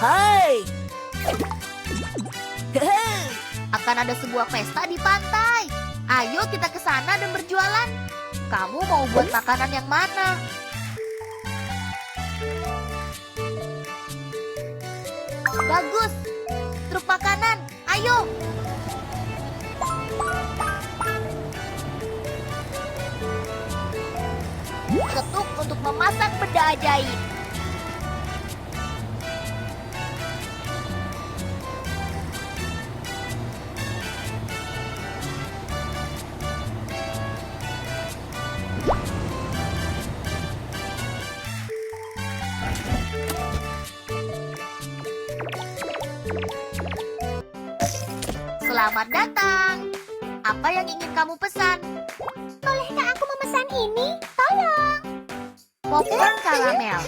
Hai. Akan ada sebuah pesta di pantai. Ayo kita ke sana dan berjualan. Kamu mau buat makanan yang mana? Bagus. Truk makanan, ayo. Ketuk untuk memasak benda ajaib. Selamat datang. Apa yang ingin kamu pesan? Bolehkah aku memesan ini? Tolong. Popcorn karamel.